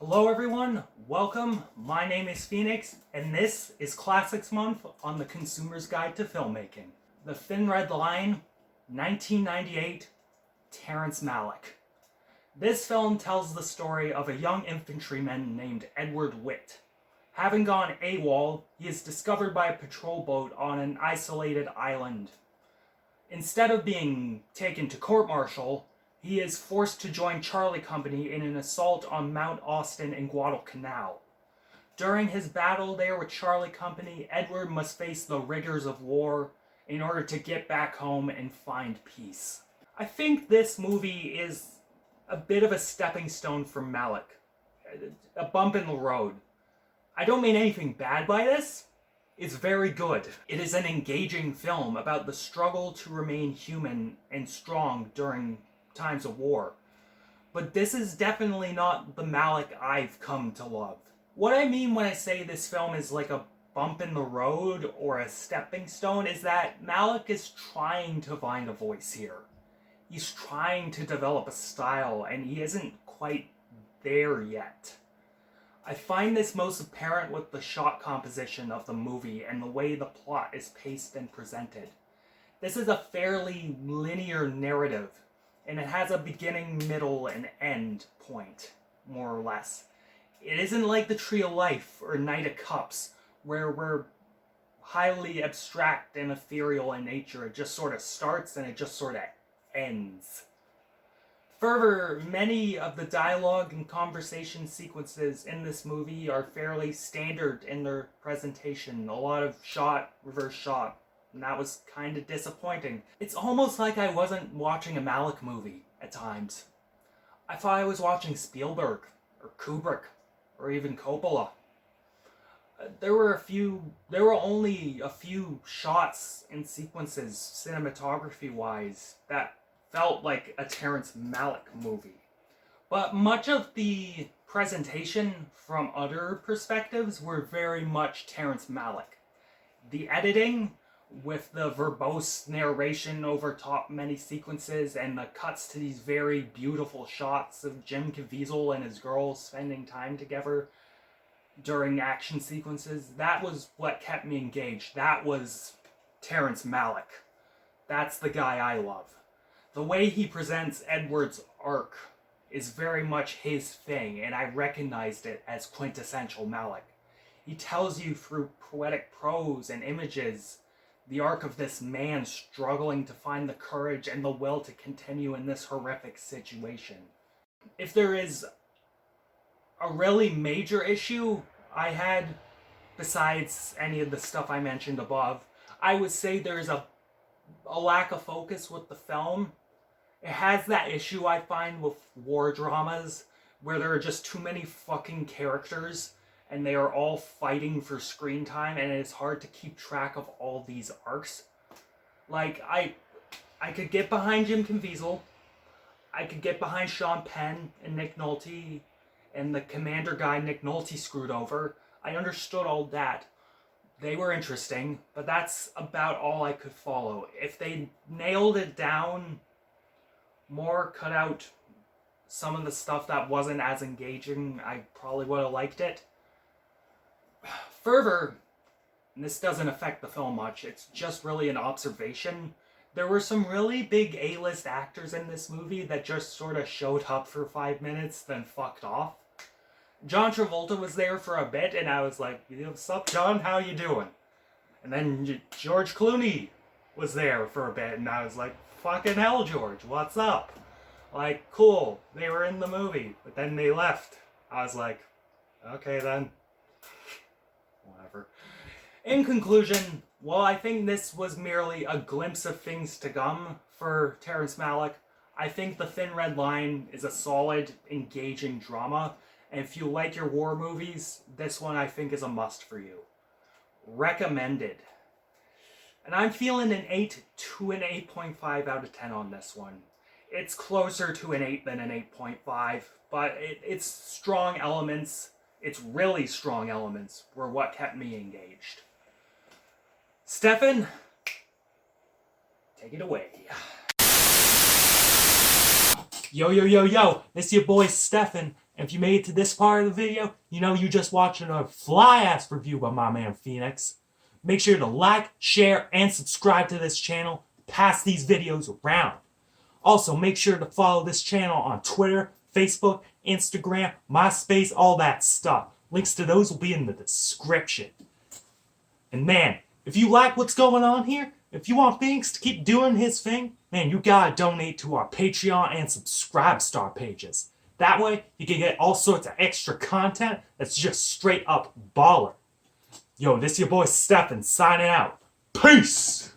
Hello everyone, welcome. My name is Phoenix, and this is Classics Month on the Consumer's Guide to Filmmaking. The Thin Red Line, 1998, Terrence Malick. This film tells the story of a young infantryman named Edward Witt. Having gone AWOL, he is discovered by a patrol boat on an isolated island. Instead of being taken to court-martial, he is forced to join Charlie Company in an assault on Mount Austin in Guadalcanal. During his battle there with Charlie Company, Edward must face the rigors of war in order to get back home and find peace. I think this movie is a bit of a stepping stone for Malick. A bump in the road. I don't mean anything bad by this. It's very good. It is an engaging film about the struggle to remain human and strong during times of war. But this is definitely not the Malick I've come to love. What I mean when I say this film is like a bump in the road or a stepping stone is that Malick is trying to find a voice here. He's trying to develop a style, and he isn't quite there yet. I find this most apparent with the shot composition of the movie and the way the plot is paced and presented. This is a fairly linear narrative, and it has a beginning, middle, and end point, more or less. It isn't like The Tree of Life or Knight of Cups, where we're highly abstract and ethereal in nature. It just sort of starts and it just sort of ends. Further, many of the dialogue and conversation sequences in this movie are fairly standard in their presentation. A lot of shot, reverse shot, and that was kind of disappointing. It's almost like I wasn't watching a Malick movie at times. I thought I was watching Spielberg, or Kubrick, or even Coppola. There were only a few shots and sequences, cinematography-wise, that felt like a Terrence Malick movie. But much of the presentation from other perspectives were very much Terrence Malick. The editing, with the verbose narration over top many sequences and the cuts to these very beautiful shots of Jim Caviezel and his girl spending time together during action sequences, that was what kept me engaged. That was Terrence Malick. That's the guy I love. The way he presents Edward's arc is very much his thing, and I recognized it as quintessential Malick. He tells you through poetic prose and images the arc of this man struggling to find the courage and the will to continue in this horrific situation. If there is a really major issue I had, besides any of the stuff I mentioned above, I would say there's a lack of focus with the film. It has that issue I find with war dramas, where there are just too many fucking characters, and they are all fighting for screen time, and it is hard to keep track of all these arcs. Like, I could get behind Jim Caviezel, I could get behind Sean Penn and Nick Nolte, and the commander guy Nick Nolte screwed over. I understood all that. They were interesting, but that's about all I could follow. If they nailed it down more, cut out some of the stuff that wasn't as engaging, I probably would have liked it. Further, and this doesn't affect the film much, it's just really an observation, there were some really big A-list actors in this movie that just sort of showed up for 5 minutes, then fucked off. John Travolta was there for a bit, and I was like, what's up, John? How you doing? And then George Clooney was there for a bit, and I was like, fucking hell, George, what's up? Like, cool, they were in the movie, but then they left. I was like, okay then. Whatever. In conclusion, while I think this was merely a glimpse of things to come for Terrence Malick, I think The Thin Red Line is a solid, engaging drama, and if you like your war movies, this one I think is a must for you. Recommended. And I'm feeling an 8 to an 8.5 out of 10 on this one. It's closer to an 8 than an 8.5, but it's strong elements. Its really strong elements were what kept me engaged. Stefan, take it away. Yo, this your boy Stefan, And if you made it to this part of the video, you know you just watched another fly-ass review by my man Phoenix. Make sure to like, share, and subscribe to this channel. Pass these videos around. Also, make sure to follow this channel on Twitter, Facebook, Instagram, MySpace, all that stuff. Links to those will be in the description. And man, if you like what's going on here, if you want Phoenix to keep doing his thing, man, you gotta donate to our Patreon and Subscribestar pages. That way, you can get all sorts of extra content that's just straight up baller. Yo, this your boy Stefan signing out. Peace!